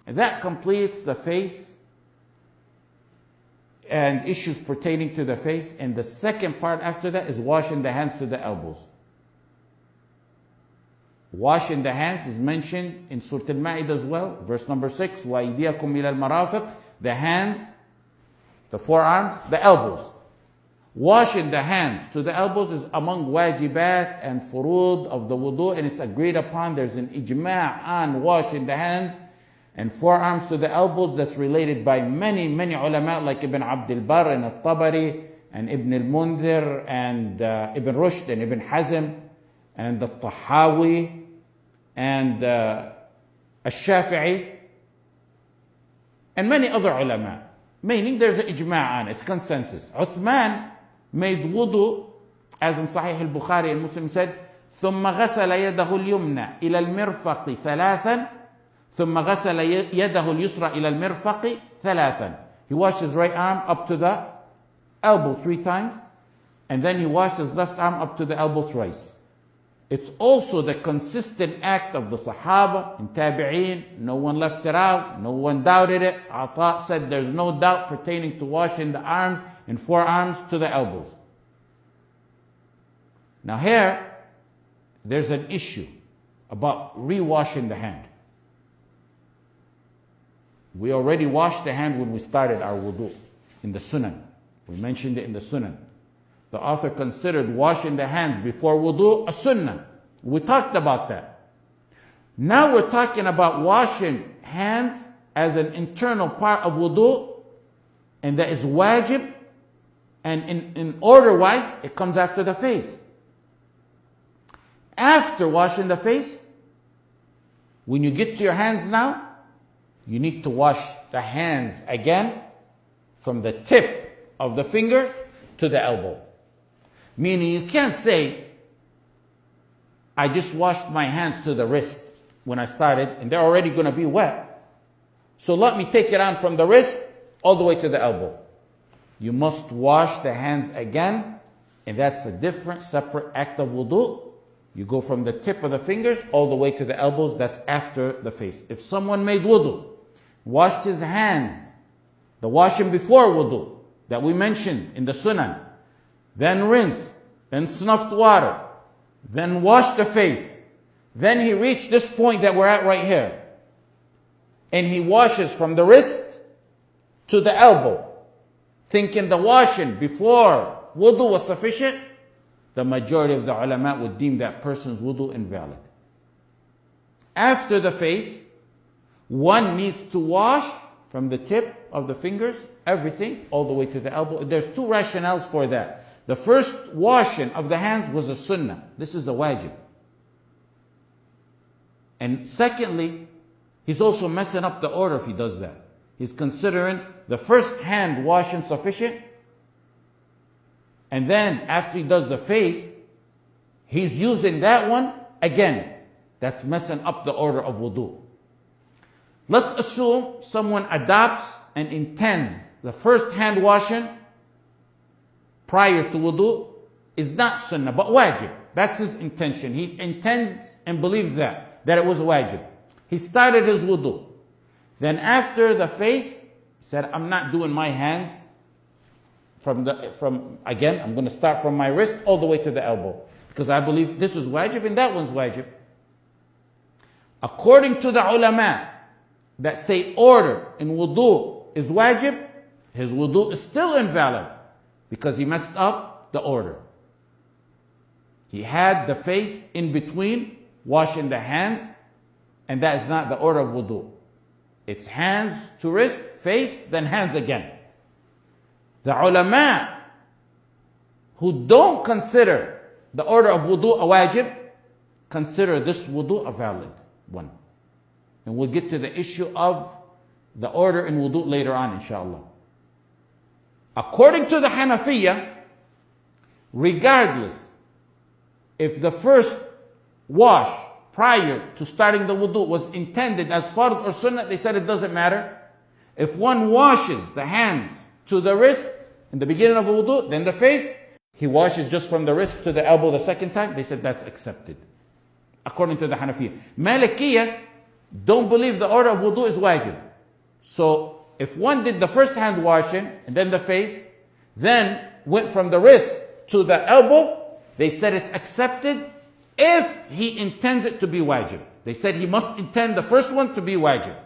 That completes the face and issues pertaining to the face. And the second part after that is washing the hands to the elbows. Washing the hands is mentioned in Surah Al-Ma'idah as well, verse number 6. وَأَيْدِيَكُمْ إِلَى الْمَرَافِقِ. The hands, the forearms, the elbows. Washing the hands to the elbows is among wajibat and furud of the wudu, and it's agreed upon. There's an ijma' on washing the hands and forearms to the elbows that's related by many ulama like Ibn Abd al-Barr and al-Tabari and Ibn al-Mundhir and Ibn Rushd and Ibn Hazm and the Tahawi and al-Shafi'i and many other ulama. Meaning there's an ijma' on it, it's consensus. Uthman made wudu, as in Sahih al-Bukhari and Muslim said, ثم غسل يده اليمنى إلى المرفق ثلاثا ثم غسل يده اليسرى إلى المرفق ثلاثا. He washed his right arm up to the elbow 3 times, and then he washed his left arm up to the elbow thrice. It's also the consistent act of the Sahaba and Tabi'een. No one left it out. No one doubted it. Ata said there's no doubt pertaining to washing the arms and forearms to the elbows. Now here, there's an issue about re-washing the hand. We already washed the hand when we started our wudu in the sunan. We mentioned it in the sunan. The author considered washing the hands before wudu a sunnah. We talked about that. Now we're talking about washing hands as an internal part of wudu, and that is wajib, and in order-wise, it comes after the face. After washing the face, when you get to your hands now, you need to wash the hands again from the tip of the fingers to the elbow. Meaning you can't say, I just washed my hands to the wrist when I started and they're already going to be wet, so let me take it on from the wrist all the way to the elbow. You must wash the hands again, and that's a different, separate act of wudu. You go from the tip of the fingers all the way to the elbows. That's after the face. If someone made wudu, washed his hands, the washing before wudu that we mentioned in the sunan, then rinsed, then snuffed water, then washed the face, then he reached this point that we're at right here, and he washes from the wrist to the elbow, thinking the washing before wudu was sufficient, the majority of the ulama would deem that person's wudu invalid. After the face, one needs to wash from the tip of the fingers, everything, all the way to the elbow. There's 2 rationales for that. The first washing of the hands was a sunnah. This is a wajib. And secondly, he's also messing up the order if he does that. He's considering the first hand washing sufficient, and then after he does the face, he's using that one again. That's messing up the order of wudu. Let's assume someone adopts and intends the first hand washing prior to wudu is not sunnah, but wajib. That's his intention. He intends and believes that it was wajib. He started his wudu. Then after the face, he said, I'm not doing my hands again, I'm going to start from my wrist all the way to the elbow, because I believe this is wajib and that one's wajib. According to the ulama that say order in wudu is wajib, his wudu is still invalid because he messed up the order. He had the face in between washing the hands, and that is not the order of wudu. It's hands to wrist, face, then hands again. The ulama who don't consider the order of wudu a wajib consider this wudu a valid one. And we'll get to the issue of the order in wudu later on, inshallah. According to the Hanafiya, regardless if the first wash prior to starting the wudu was intended as fard or sunnah, they said it doesn't matter. If one washes the hands to the wrist in the beginning of wudu, then the face, he washes just from the wrist to the elbow the second time, they said that's accepted. According to the Hanafiya. Malikiyya, don't believe the order of wudu is wajib. So if one did the first hand washing and then the face, then went from the wrist to the elbow, they said it's accepted if he intends it to be wajib. They said he must intend the first one to be wajib.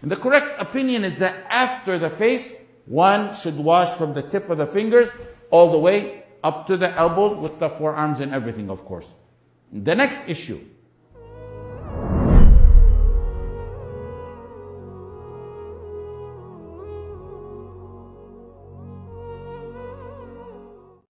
And the correct opinion is that after the face, one should wash from the tip of the fingers all the way up to the elbows with the forearms and everything, of course. The next issue